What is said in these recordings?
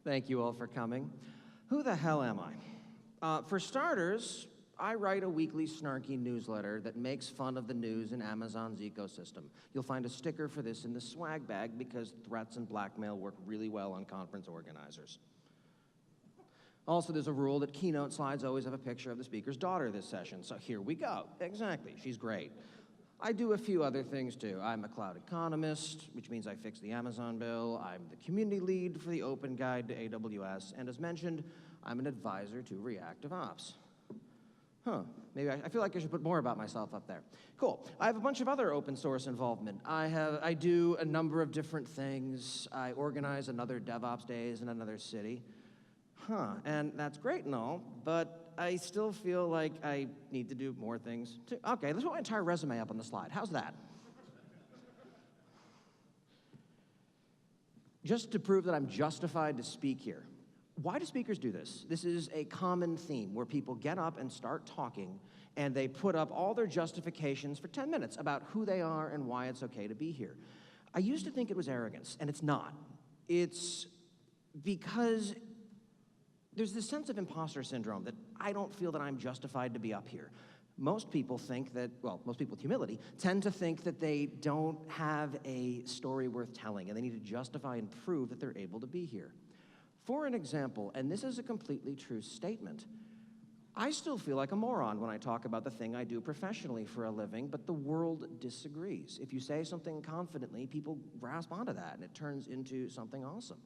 Thank you all for coming. Who the hell am I? For starters, I write a weekly snarky newsletter that makes fun of the news in Amazon's ecosystem. You'll find a sticker for this in the swag bag because threats and blackmail work really well on conference organizers. Also, there's a rule that keynote slides always have a picture of the speaker's daughter this session, so here we go. Exactly, she's great. I do a few other things too. I'm a cloud economist, which means I fix the Amazon bill. I'm the community lead for the Open Guide to AWS, and as mentioned, I'm an advisor to reactive ops. Maybe I feel like I should put more about myself up there. Cool. I have a bunch of other open source involvement. I do a number of different things. I organize another DevOps Days in another city. And that's great and all, but I still feel like I need to do more things too. Okay, let's put my entire resume up on the slide. How's that? Just to prove that I'm justified to speak here. Why do speakers do this? This is a common theme where people get up and start talking, and they put up all their justifications for 10 minutes about who they are and why it's okay to be here. I used to think it was arrogance, and it's not. It's because there's this sense of imposter syndrome that I don't feel that I'm justified to be up here. Most people think that, well, most people with humility tend to think that they don't have a story worth telling and they need to justify and prove that they're able to be here. For an example, and this is a completely true statement, I still feel like a moron when I talk about the thing I do professionally for a living, but the world disagrees. If you say something confidently, people grasp onto that and it turns into something awesome.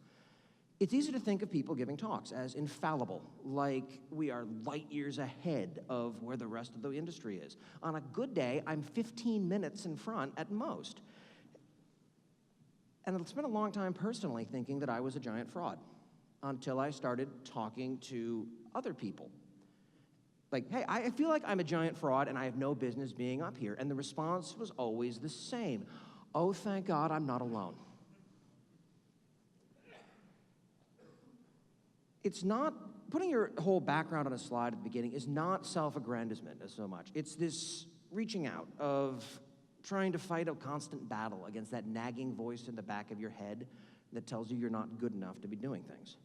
It's easy to think of people giving talks as infallible, like we are light years ahead of where the rest of the industry is. On a good day, I'm 15 minutes in front at most. And it's been a long time personally thinking that I was a giant fraud until I started talking to other people. Like, hey, I feel like I'm a giant fraud and I have no business being up here. And the response was always the same. Oh, thank God I'm not alone. It's not, putting your whole background on a slide at the beginning is not self-aggrandizement as so much. It's this reaching out of trying to fight a constant battle against that nagging voice in the back of your head that tells you you're not good enough to be doing things.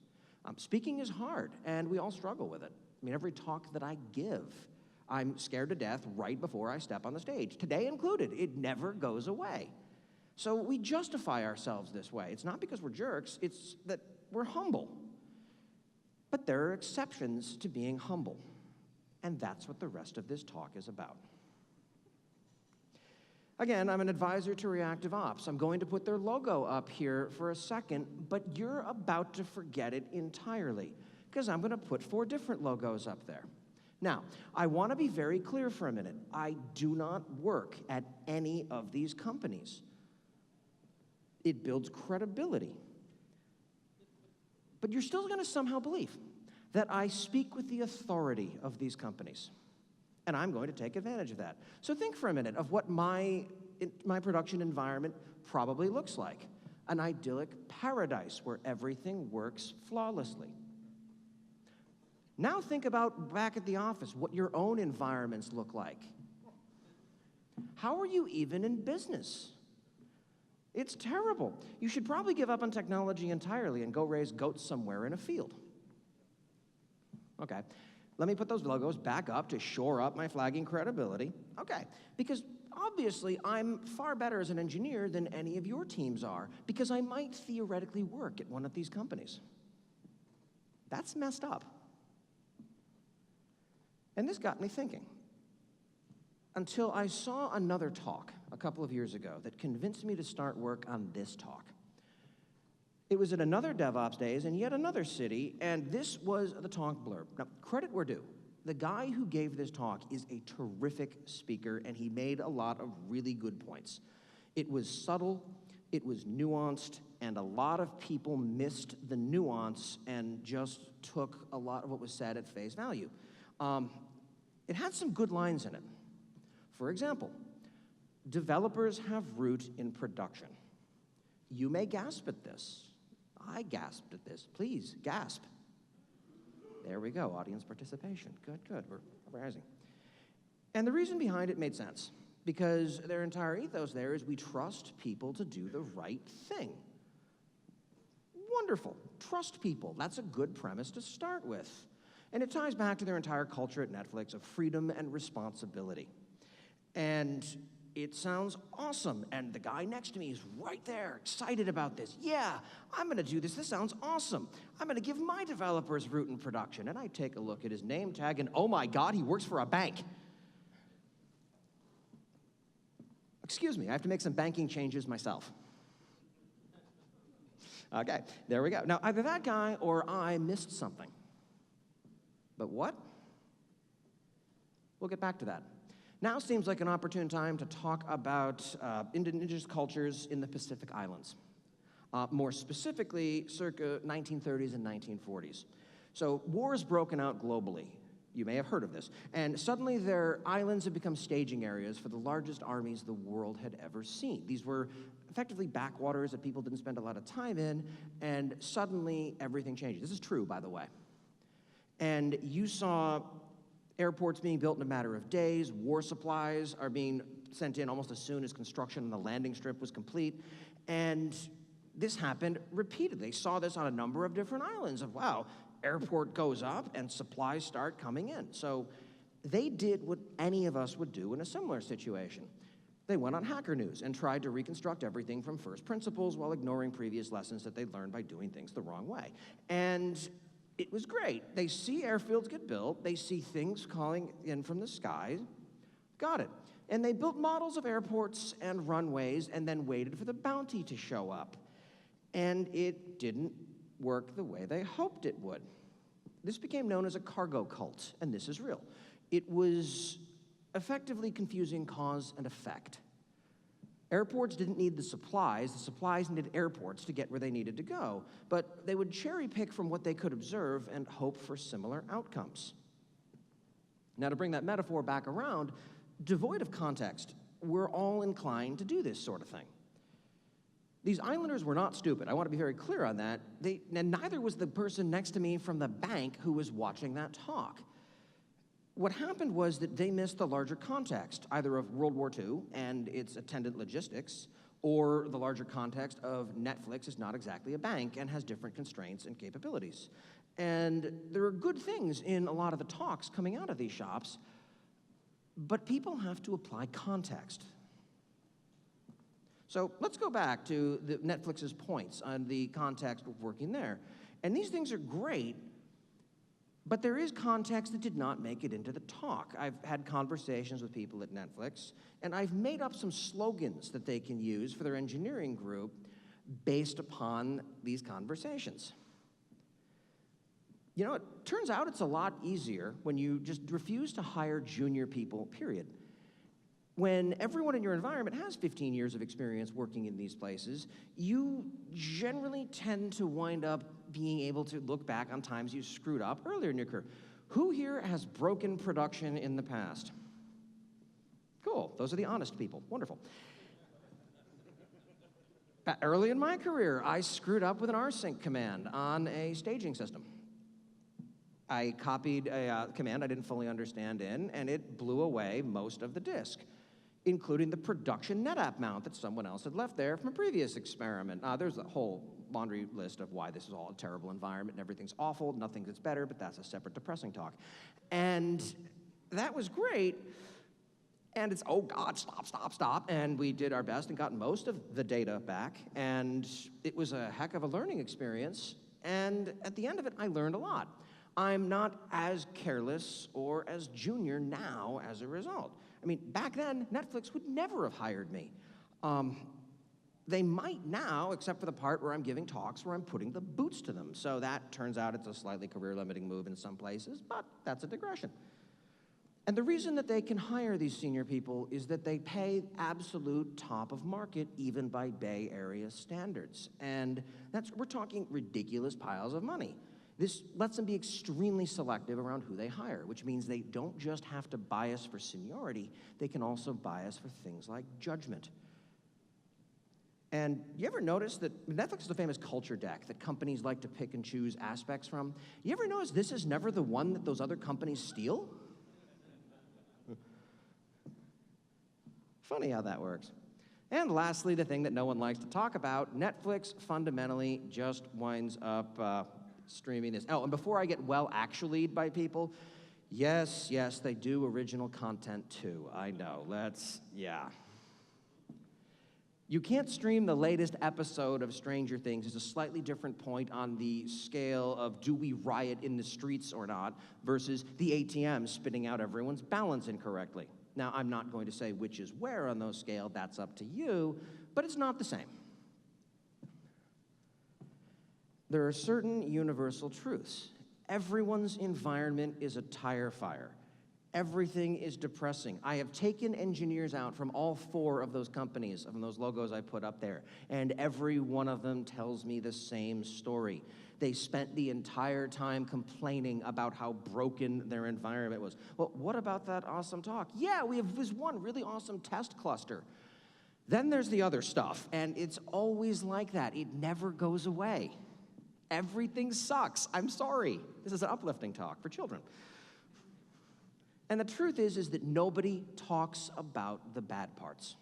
Speaking is hard, and we all struggle with it. I mean, every talk that I give, I'm scared to death right before I step on the stage, today included. It never goes away. So we justify ourselves this way. It's not because we're jerks, it's that we're humble. But there are exceptions to being humble, and that's what the rest of this talk is about. Again, I'm an advisor to reactive ops. I'm going to put their logo up here for a second, but you're about to forget it entirely, because I'm going to put 4 different logos up there. Now, I want to be very clear for a minute. I do not work at any of these companies. It builds credibility. But you're still going to somehow believe that I speak with the authority of these companies. And I'm going to take advantage of that. So think for a minute of what my production environment probably looks like. An idyllic paradise where everything works flawlessly. Now think about back at the office, what your own environments look like. How are you even in business? It's terrible. You should probably give up on technology entirely and go raise goats somewhere in a field. Okay, let me put those logos back up to shore up my flagging credibility. Okay, because obviously I'm far better as an engineer than any of your teams are, because I might theoretically work at one of these companies. That's messed up. And this got me thinking. Until I saw another talk a couple of years ago that convinced me to start work on this talk. It was at another DevOps Days in yet another city, and this was the talk blurb. Now, credit where due. The guy who gave this talk is a terrific speaker, and he made a lot of really good points. It was subtle, it was nuanced, and a lot of people missed the nuance and just took a lot of what was said at face value. It had some good lines in it. For example, developers have root in production. You may gasp at this. I gasped at this. Please, gasp. There we go, audience participation. Good, good, we're rising. And the reason behind it made sense, because their entire ethos there is we trust people to do the right thing. Wonderful. Trust people. That's a good premise to start with. And it ties back to their entire culture at Netflix of freedom and responsibility. And it sounds awesome. And the guy next to me is right there, excited about this. Yeah, I'm going to do this. This sounds awesome. I'm going to give my developers root in production. And I take a look at his name tag, and oh my God, he works for a bank. Excuse me, I have to make some banking changes myself. Okay, there we go. Now, either that guy or I missed something. But what? We'll get back to that. Now seems like an opportune time to talk about indigenous cultures in the Pacific Islands. More specifically, circa 1930s and 1940s. So war has broken out globally. You may have heard of this. And suddenly their islands have become staging areas for the largest armies the world had ever seen. These were effectively backwaters that people didn't spend a lot of time in, and suddenly everything changed. This is true, by the way. And you saw airports being built in a matter of days, war supplies are being sent in almost as soon as construction on the landing strip was complete, and this happened repeatedly. Saw this on a number of different islands of, wow, airport goes up and supplies start coming in. So they did what any of us would do in a similar situation. They went on Hacker News and tried to reconstruct everything from first principles while ignoring previous lessons that they'd learned by doing things the wrong way. And it was great. They see airfields get built, they see things calling in from the skies, got it. And they built models of airports and runways and then waited for the bounty to show up. And it didn't work the way they hoped it would. This became known as a cargo cult, and this is real. It was effectively confusing cause and effect. Airports didn't need the supplies needed airports to get where they needed to go, but they would cherry pick from what they could observe and hope for similar outcomes. Now, to bring that metaphor back around, devoid of context, we're all inclined to do this sort of thing. These islanders were not stupid. I want to be very clear on that. And neither was the person next to me from the bank who was watching that talk. What happened was that they missed the larger context, either of World War II and its attendant logistics, or the larger context of Netflix is not exactly a bank and has different constraints and capabilities. And there are good things in a lot of the talks coming out of these shops, but people have to apply context. So let's go back to Netflix's points on the context of working there. And these things are great, but there is context that did not make it into the talk. I've had conversations with people at Netflix, and I've made up some slogans that they can use for their engineering group based upon these conversations. You know, it turns out it's a lot easier when you just refuse to hire junior people, period. When everyone in your environment has 15 years of experience working in these places, you generally tend to wind up being able to look back on times you screwed up earlier in your career. Who here has broken production in the past? Cool, those are the honest people, wonderful. Early in my career, I screwed up with an rsync command on a staging system. I copied a command I didn't fully understand in, and it blew away most of the disk, including the production NetApp mount that someone else had left there from a previous experiment. There's a whole laundry list of why this is all a terrible environment and everything's awful, nothing gets better, but that's a separate depressing talk. And that was great, and it's, oh God, stop, and we did our best and got most of the data back, and it was a heck of a learning experience, and at the end of it, I learned a lot. I'm not as careless or as junior now as a result. I mean, back then, Netflix would never have hired me. They might now, except for the part where I'm giving talks where I'm putting the boots to them. So that turns out it's a slightly career-limiting move in some places, but that's a digression. And the reason that they can hire these senior people is that they pay absolute top of market, even by Bay Area standards. And we're talking ridiculous piles of money. This lets them be extremely selective around who they hire, which means they don't just have to bias for seniority, they can also bias for things like judgment. And you ever notice that Netflix is a famous culture deck that companies like to pick and choose aspects from? You ever notice this is never the one that those other companies steal? Funny how that works. And lastly, the thing that no one likes to talk about, Netflix fundamentally just winds up streaming this. Oh, and before I get actually'd by people, yes, they do original content too. I know, yeah. You can't stream the latest episode of Stranger Things. It's a slightly different point on the scale of do we riot in the streets or not versus the ATM spitting out everyone's balance incorrectly. Now, I'm not going to say which is where on those scale, that's up to you, but it's not the same. There are certain universal truths. Everyone's environment is a tire fire. Everything is depressing. I have taken engineers out from all 4 of those companies, from those logos I put up there, and every one of them tells me the same story. They spent the entire time complaining about how broken their environment was. Well, what about that awesome talk? Yeah, we have this one really awesome test cluster. Then there's the other stuff, and it's always like that. It never goes away. Everything sucks. I'm sorry. This is an uplifting talk for children. And the truth is that nobody talks about the bad parts.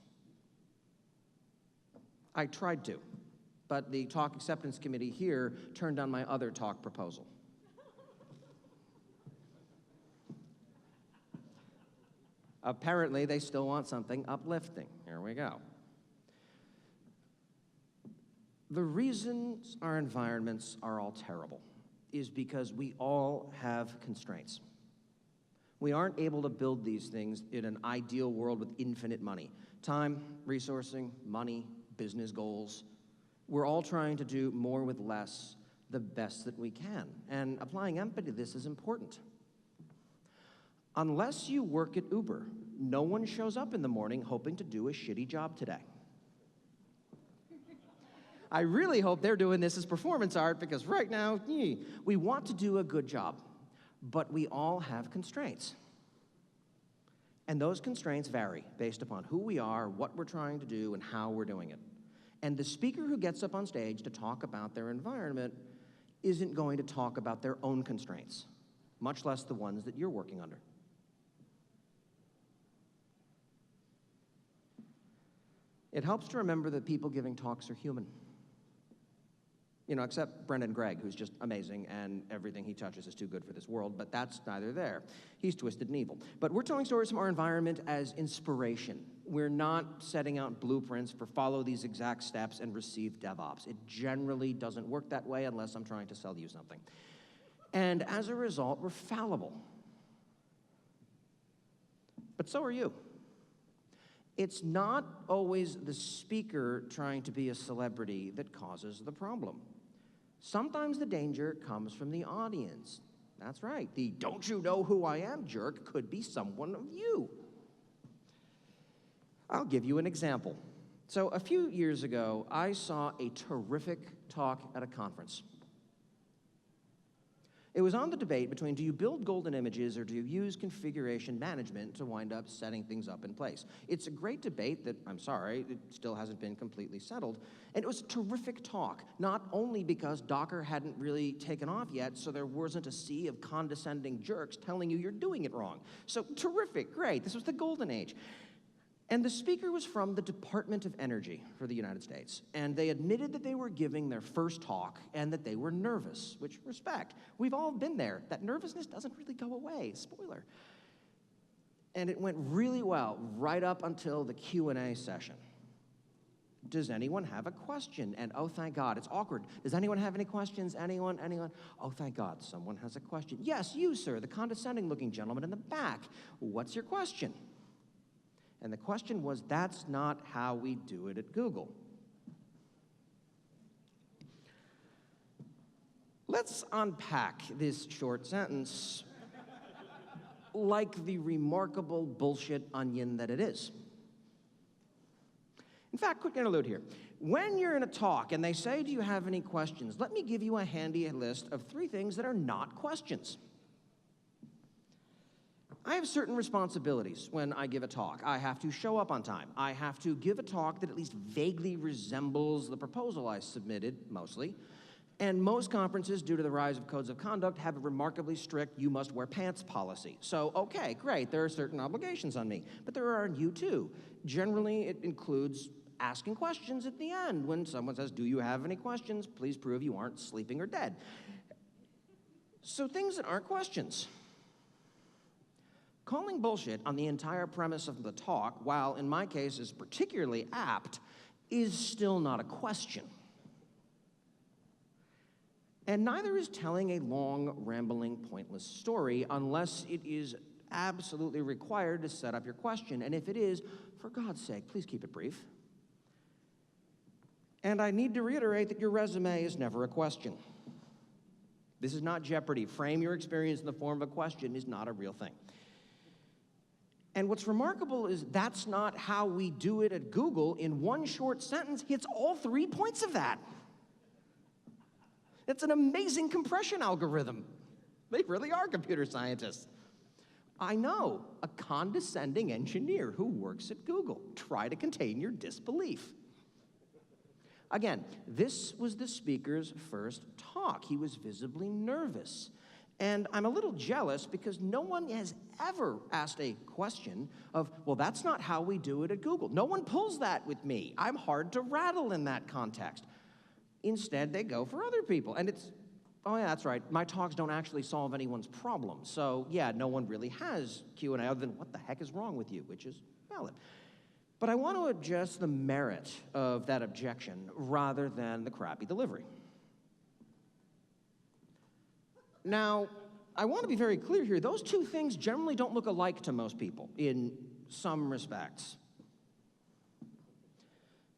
I tried to, but the talk acceptance committee here turned down my other talk proposal. Apparently, they still want something uplifting. Here we go. The reasons our environments are all terrible is because we all have constraints. We aren't able to build these things in an ideal world with infinite money. Time, resourcing, money, business goals. We're all trying to do more with less, the best that we can. And applying empathy to this is important. Unless you work at Uber, no one shows up in the morning hoping to do a shitty job today. I really hope they're doing this as performance art because right now, we want to do a good job, but we all have constraints. And those constraints vary based upon who we are, what we're trying to do, and how we're doing it. And the speaker who gets up on stage to talk about their environment isn't going to talk about their own constraints, much less the ones that you're working under. It helps to remember that people giving talks are human. Except Brendan Gregg, who's just amazing, and everything he touches is too good for this world, but that's neither there. He's twisted and evil. But we're telling stories from our environment as inspiration. We're not setting out blueprints for follow these exact steps and receive DevOps. It generally doesn't work that way unless I'm trying to sell you something. And as a result, we're fallible. But so are you. It's not always the speaker trying to be a celebrity that causes the problem. Sometimes the danger comes from the audience. That's right. The "don't you know who I am" jerk could be someone of you. I'll give you an example. So a few years ago, I saw a terrific talk at a conference. It was on the debate between do you build golden images or do you use configuration management to wind up setting things up in place. It's a great debate that, I'm sorry, it still hasn't been completely settled. And it was a terrific talk, not only because Docker hadn't really taken off yet, so there wasn't a sea of condescending jerks telling you you're doing it wrong. So terrific, great, this was the golden age. And the speaker was from the Department of Energy for the United States. And they admitted that they were giving their first talk and that they were nervous, which respect. We've all been there. That nervousness doesn't really go away, spoiler. And it went really well right up until the Q&A session. Does anyone have a question? And oh, thank God, it's awkward. Does anyone have any questions? Anyone? Oh, thank God, someone has a question. Yes, you, sir, the condescending-looking gentleman in the back. What's your question? And the question was, that's not how we do it at Google. Let's unpack this short sentence like the remarkable bullshit onion that it is. In fact, quick interlude here. When you're in a talk and they say, do you have any questions? Let me give you a handy list of 3 things that are not questions. I have certain responsibilities when I give a talk. I have to show up on time. I have to give a talk that at least vaguely resembles the proposal I submitted, mostly. And most conferences, due to the rise of codes of conduct, have a remarkably strict you must wear pants policy. So, okay, great, there are certain obligations on me. But there are on you too. Generally, it includes asking questions at the end. When someone says, do you have any questions? Please prove you aren't sleeping or dead. So things that aren't questions. Calling bullshit on the entire premise of the talk, while in my case is particularly apt, is still not a question. And neither is telling a long, rambling, pointless story unless it is absolutely required to set up your question. And if it is, for God's sake, please keep it brief. And I need to reiterate that your resume is never a question. This is not Jeopardy. Frame your experience in the form of a question is not a real thing. And what's remarkable is that's not how we do it at Google. In one short sentence, hits all 3 points of that. It's an amazing compression algorithm. They really are computer scientists. I know, a condescending engineer who works at Google. Try to contain your disbelief. Again, this was the speaker's first talk. He was visibly nervous. And I'm a little jealous because no one has ever asked a question of, well, that's not how we do it at Google. No one pulls that with me. I'm hard to rattle in that context. Instead, they go for other people. And it's, oh yeah, that's right, my talks don't actually solve anyone's problems. So yeah, no one really has Q&A other than what the heck is wrong with you, which is valid. But I want to address the merit of that objection rather than the crappy delivery. Now, I want to be very clear here. Those two things generally don't look alike to most people in some respects.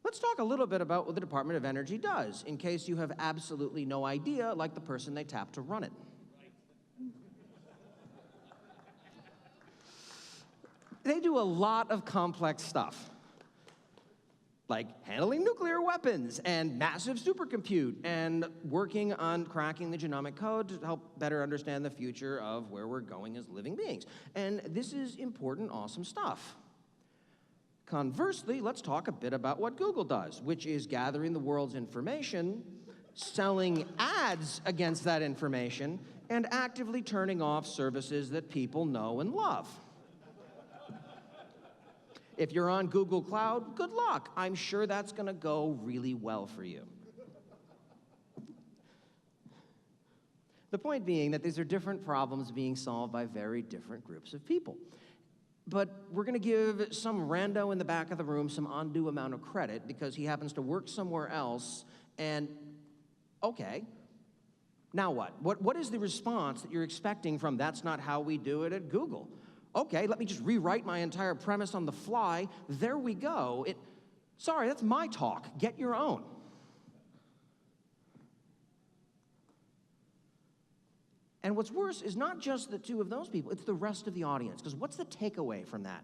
Let's talk a little bit about what the Department of Energy does, in case you have absolutely no idea, like the person they tap to run it. They do a lot of complex stuff, like handling nuclear weapons and massive supercompute and working on cracking the genomic code to help better understand the future of where we're going as living beings. And this is important, awesome stuff. Conversely, let's talk a bit about what Google does, which is gathering the world's information, selling ads against that information, and actively turning off services that people know and love. If you're on Google Cloud, good luck. I'm sure that's going to go really well for you. The point being that these are different problems being solved by very different groups of people. But we're going to give some rando in the back of the room some undue amount of credit because he happens to work somewhere else, and okay, now what? What is the response that you're expecting from that's not how we do it at Google? Okay, let me just rewrite my entire premise on the fly. There we go. Sorry, that's my talk. Get your own. And what's worse is not just the two of those people, it's the rest of the audience. Because what's the takeaway from that?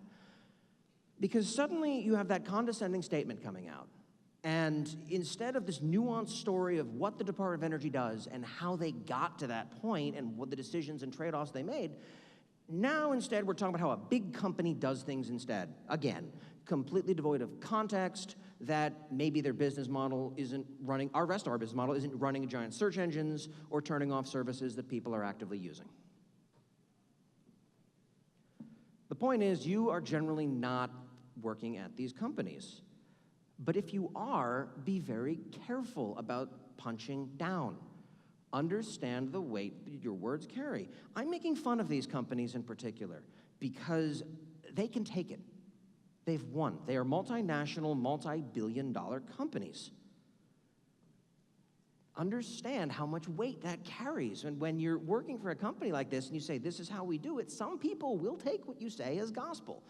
Because suddenly you have that condescending statement coming out. And instead of this nuanced story of what the Department of Energy does and how they got to that point and what the decisions and trade-offs they made, now instead we're talking about how a big company does things instead. Again, completely devoid of context, that maybe their business model isn't running, our rest of our business model isn't running giant search engines or turning off services that people are actively using. The point is, you are generally not working at these companies. But if you are, be very careful about punching down. Understand the weight that your words carry. I'm making fun of these companies in particular because they can take it. They've won. They are multinational, multi-billion-dollar companies. Understand how much weight that carries. And when you're working for a company like this and you say, this is how we do it, some people will take what you say as gospel.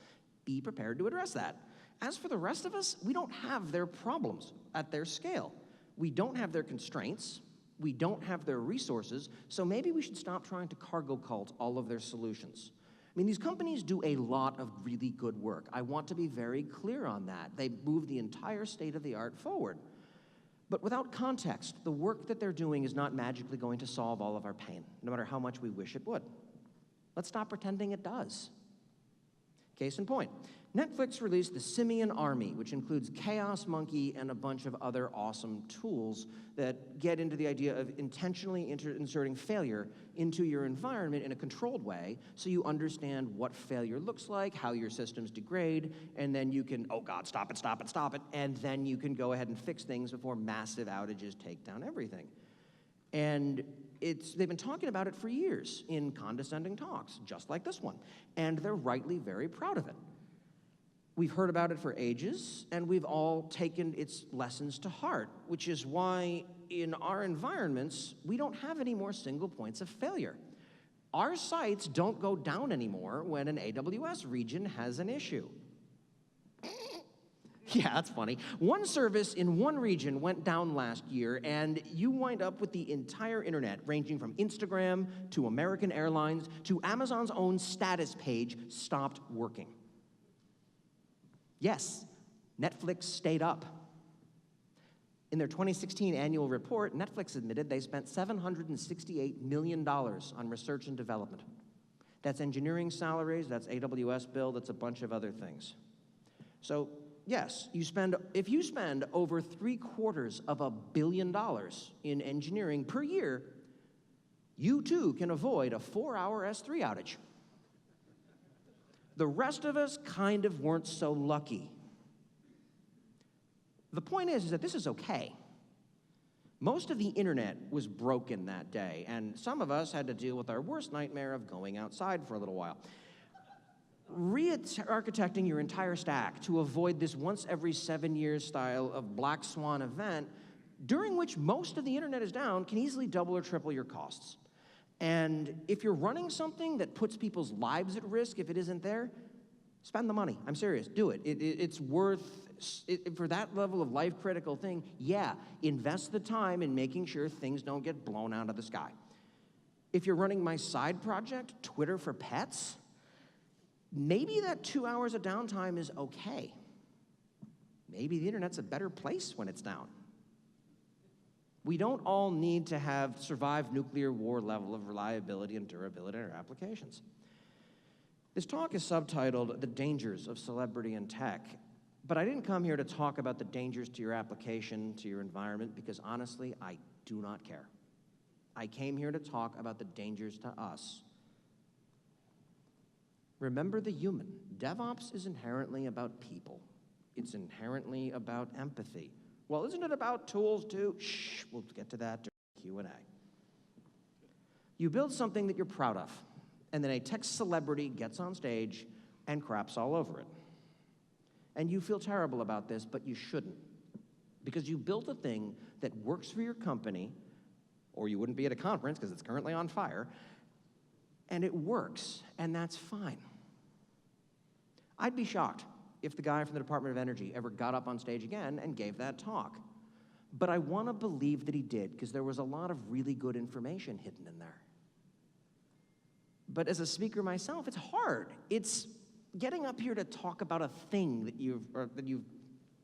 Be prepared to address that. As for the rest of us, we don't have their problems at their scale. We don't have their constraints. We don't have their resources. So maybe we should stop trying to cargo cult all of their solutions. I mean, these companies do a lot of really good work. I want to be very clear on that. They move the entire state of the art forward. But without context, the work that they're doing is not magically going to solve all of our pain, no matter how much we wish it would. Let's stop pretending it does. Case in point, Netflix released the Simian Army, which includes Chaos Monkey and a bunch of other awesome tools that get into the idea of intentionally inserting failure into your environment in a controlled way so you understand what failure looks like, how your systems degrade, and then you can, oh God, stop it, and then you can go ahead and fix things before massive outages take down everything. And they've been talking about it for years in condescending talks, just like this one, and they're rightly very proud of it. We've heard about it for ages, and we've all taken its lessons to heart, which is why in our environments, we don't have any more single points of failure. Our sites don't go down anymore when an AWS region has an issue. Yeah, that's funny. One service in one region went down last year, and you wind up with the entire internet, ranging from Instagram to American Airlines to Amazon's own status page, stopped working. Yes, Netflix stayed up. In their 2016 annual report, Netflix admitted they spent $768 million on research and development. That's engineering salaries, that's AWS bill, that's a bunch of other things. So, yes, if you spend over $750 million in engineering per year, you too can avoid a 4-hour S3 outage. The rest of us kind of weren't so lucky. The point is that this is okay. Most of the internet was broken that day, and some of us had to deal with our worst nightmare of going outside for a little while. Re-architecting your entire stack to avoid this once every 7 years style of black swan event, during which most of the internet is down, can easily double or triple your costs. And if you're running something that puts people's lives at risk if it isn't there, spend the money. I'm serious. Do it. It's worth, for that level of life-critical thing, yeah, invest the time in making sure things don't get blown out of the sky. If you're running my side project, Twitter for Pets, maybe that 2 hours of downtime is okay. Maybe the internet's a better place when it's down. We don't all need to have survived nuclear war level of reliability and durability in our applications. This talk is subtitled The Dangers of Celebrity in Tech, but I didn't come here to talk about the dangers to your application, to your environment, because honestly, I do not care. I came here to talk about the dangers to us. Remember the human. DevOps is inherently about people. It's inherently about empathy. Well, isn't it about tools too? Shh, we'll get to that during Q&A. You build something that you're proud of, and then a tech celebrity gets on stage and craps all over it. And you feel terrible about this, but you shouldn't. Because you built a thing that works for your company, or you wouldn't be at a conference because it's currently on fire, and it works, and that's fine. I'd be shocked if the guy from the Department of Energy ever got up on stage again and gave that talk. But I want to believe that he did, because there was a lot of really good information hidden in there. But as a speaker myself, it's hard. It's getting up here to talk about a thing that you've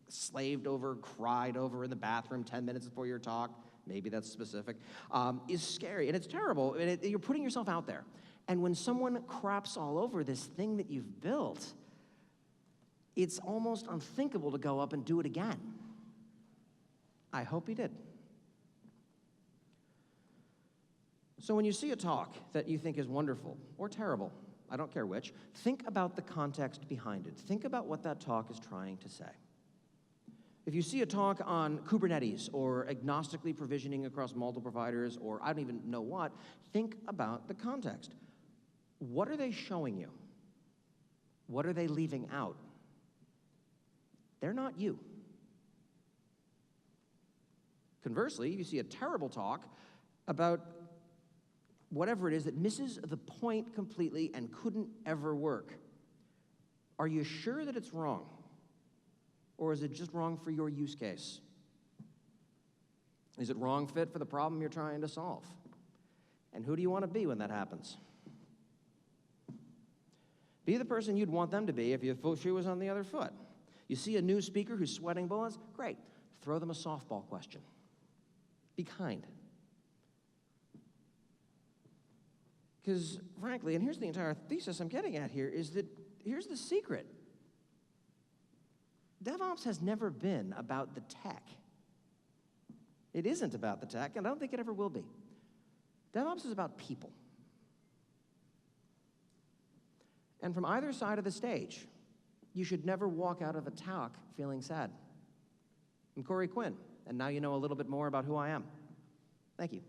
slaved over, cried over in the bathroom 10 minutes before your talk, maybe that's specific, is scary, and it's terrible. And you're putting yourself out there. And when someone craps all over this thing that you've built, it's almost unthinkable to go up and do it again. I hope he did. So when you see a talk that you think is wonderful or terrible, I don't care which, think about the context behind it. Think about what that talk is trying to say. If you see a talk on Kubernetes or agnostically provisioning across multiple providers or I don't even know what, think about the context. What are they showing you? What are they leaving out? They're not you. Conversely, you see a terrible talk about whatever it is that misses the point completely and couldn't ever work. Are you sure that it's wrong? Or is it just wrong for your use case? Is it wrong fit for the problem you're trying to solve? And who do you want to be when that happens? Be the person you'd want them to be if your shoe was on the other foot. You see a new speaker who's sweating bullets? Great. Throw them a softball question. Be kind. Because frankly, and here's the entire thesis I'm getting at here, is that here's the secret. DevOps has never been about the tech. It isn't about the tech, and I don't think it ever will be. DevOps is about people. And from either side of the stage, you should never walk out of a talk feeling sad. I'm Corey Quinn, and now you know a little bit more about who I am. Thank you.